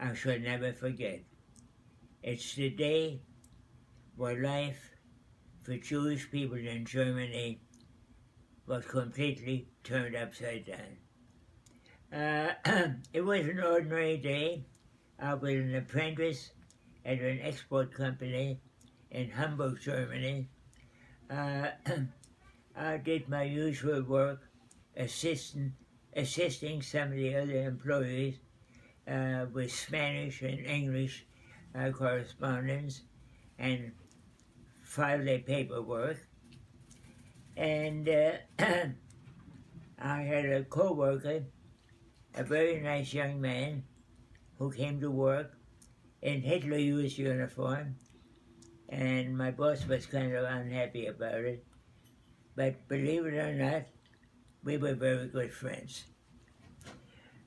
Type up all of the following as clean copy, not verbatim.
I shall never forget. It's the day where life for Jewish people in Germany was completely turned upside down. It was an ordinary day. I was an apprentice at an export company in Hamburg, Germany. I did my usual work, assisting some of the other employees with Spanish and English correspondence and file their paperwork. And I had a co-worker, a very nice young man, who came to work in Hitler Youth uniform, and my boss was kind of unhappy about it. But believe it or not, we were very good friends.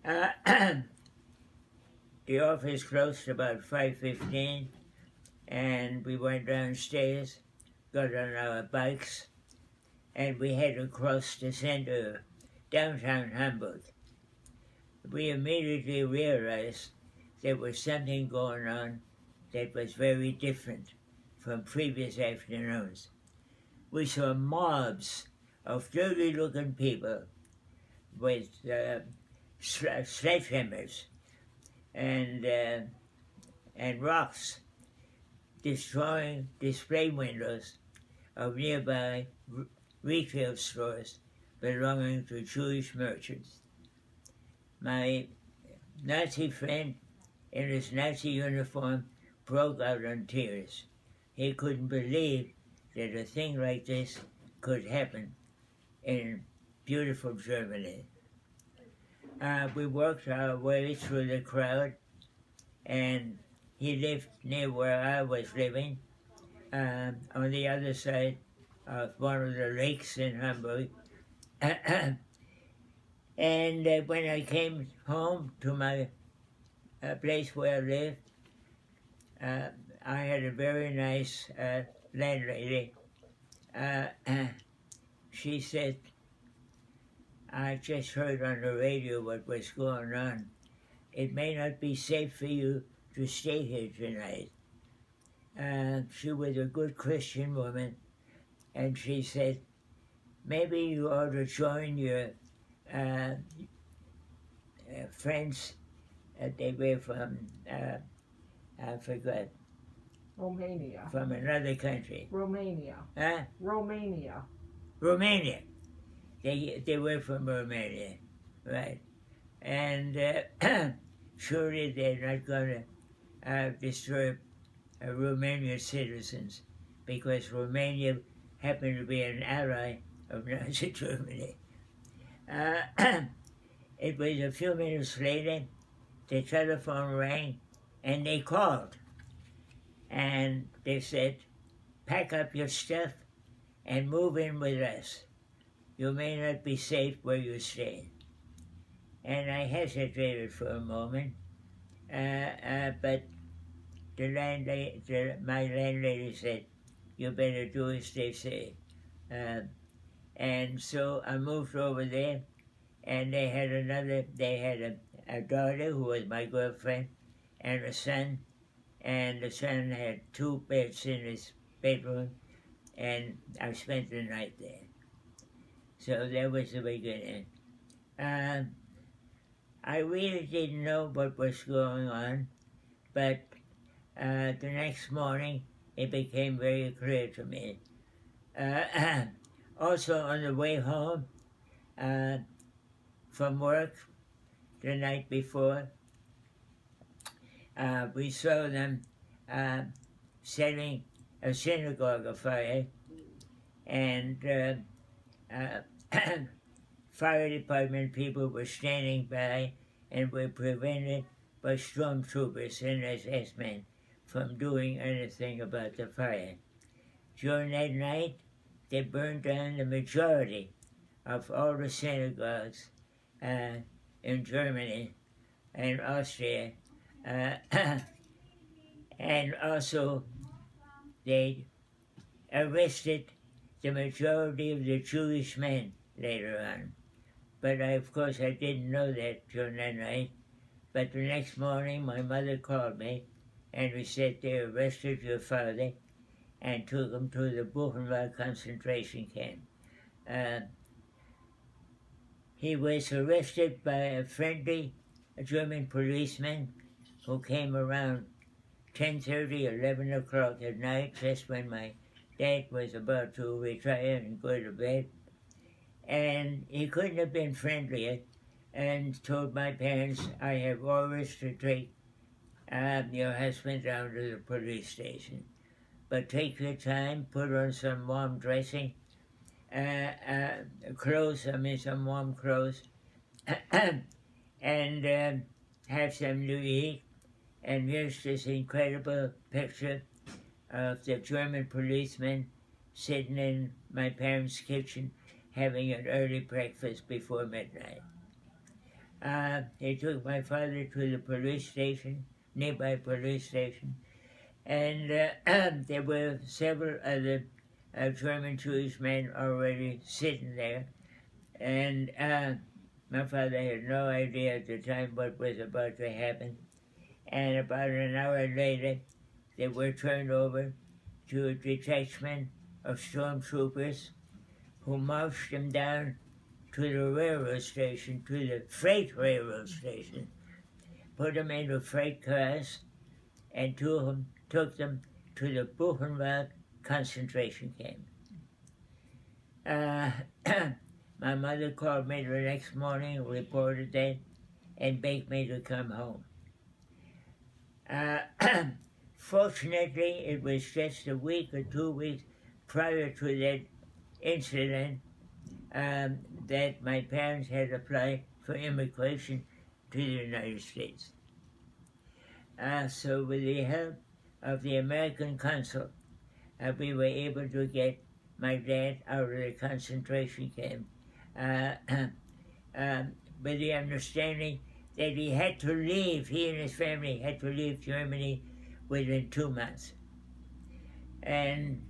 The office closed about 5:15, and we went downstairs, got on our bikes, and we headed across the center of downtown Hamburg. We immediately realized there was something going on that was very different from previous afternoons. We saw mobs of dirty-looking people with sledgehammers and rocks destroying display windows of nearby retail stores belonging to Jewish merchants. My Nazi friend in his Nazi uniform broke out in tears. He couldn't believe that a thing like this could happen in beautiful Germany. We worked our way through the crowd, and he lived near where I was living, on the other side of one of the lakes in Hamburg. And when I came home to my place where I lived, I had a very nice landlady. She said, I just heard on the radio what was going on. It may not be safe for you to stay here tonight. She was a good Christian woman, and she said, maybe you ought to join your friends. They were from, I forgot. Romania. From another country. Romania. Huh? Romania. Romania. They were from Romania, right? And surely they're not going to disturb Romanian citizens, because Romania happened to be an ally of Nazi Germany. It was a few minutes later, the telephone rang, and they called. And they said, pack up your stuff and move in with us. You may not be safe where you stay. And I hesitated for a moment, but my landlady said, you better do as they say. And so I moved over there, and they had a daughter who was my girlfriend, and a son, and the son had 2 beds in his bedroom, and I spent the night there. So that was the beginning. I really didn't know what was going on, but the next morning it became very clear to me. Also on the way home from work the night before, we saw them setting a synagogue afire, and fire department people were standing by and were prevented by stormtroopers and SS men from doing anything about the fire. During that night, they burned down the majority of all the synagogues in Germany and Austria, and also they arrested the majority of the Jewish men later on. But of course I didn't know that during that night, But the next morning, my mother called me, and we said they arrested your father and took him to the Buchenwald concentration camp. He was arrested by a friendly German policeman who came around 10:30, 11 o'clock at night, just when my dad was about to retire and go to bed. And he couldn't have been friendlier, and told my parents, I have orders to take your husband down to the police station. But take your time, put on some warm dressing, some warm clothes, and have something to eat. And here's this incredible picture of the German policeman sitting in my parents' kitchen having an early breakfast before midnight. They took my father to the police station, nearby police station, and there were several other German Jewish men already sitting there, and my father had no idea at the time what was about to happen. And about an hour later, they were turned over to a detachment of stormtroopers who marched them down to the railroad station, to the freight railroad station, put them into freight cars, and took them to the Buchenwald concentration camp. My mother called me the next morning and reported that and begged me to come home. Fortunately, it was just a week or 2 weeks prior to that incident that my parents had applied for immigration to the United States. So with the help of the American consul, we were able to get my dad out of the concentration camp with the understanding that he had to leave, he and his family had to leave Germany within 2 months. And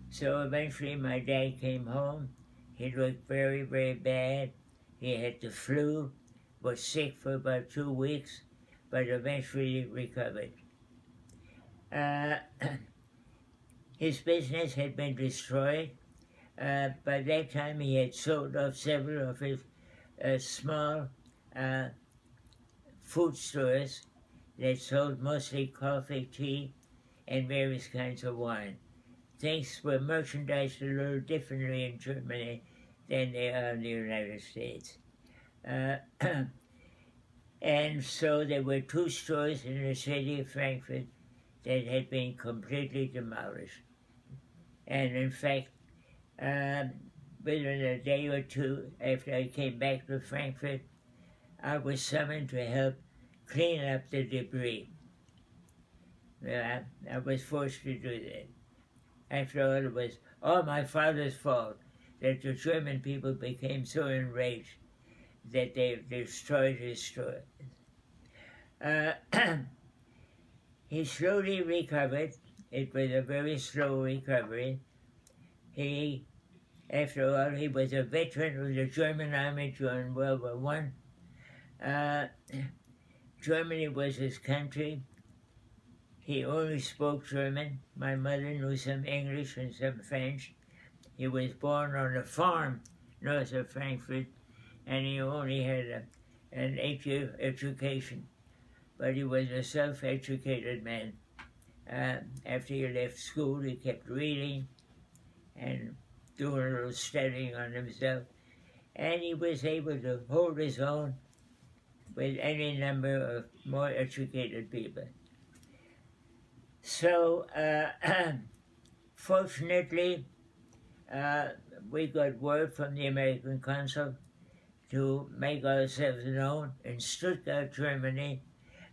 so eventually my dad came home. He looked very, very bad. He had the flu, was sick for about 2 weeks, but eventually recovered. His business had been destroyed. By that time he had sold off several of his small food stores that sold mostly coffee, tea, and various kinds of wine. Things were merchandised a little differently in Germany than they are in the United States. And so there were 2 stores in the city of Frankfurt that had been completely demolished. And in fact, within a day or 2 after I came back to Frankfurt, I was summoned to help clean up the debris. I was forced to do that. After all, it was all my father's fault that the German people became so enraged that they destroyed his store. He slowly recovered. It was a very slow recovery. After all, he was a veteran of the German army during World War I. Germany was his country. He only spoke German. My mother knew some English and some French. He was born on a farm north of Frankfurt, and he only had an 8-year education. But he was a self-educated man. After he left school, he kept reading and doing a little studying on himself, and he was able to hold his own with any number of more educated people. So, fortunately, we got word from the American consul to make ourselves known in Stuttgart, Germany,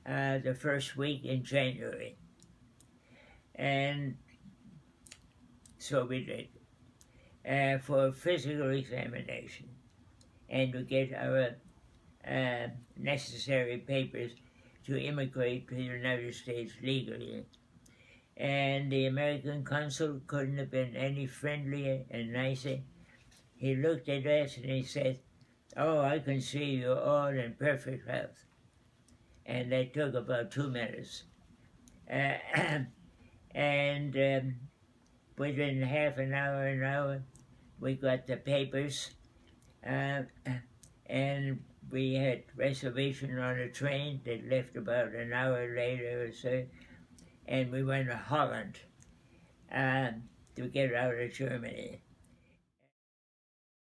the first week in January. And so we did, for physical examination and to get our necessary papers to immigrate to the United States legally. And the American consul couldn't have been any friendlier and nicer. He looked at us and he said, "Oh, I can see you're all in perfect health." and that took about 2 minutes. And within half an hour, we got the papers, and we had reservation on a train that left about an hour later or so, and we went to Holland to get out of Germany.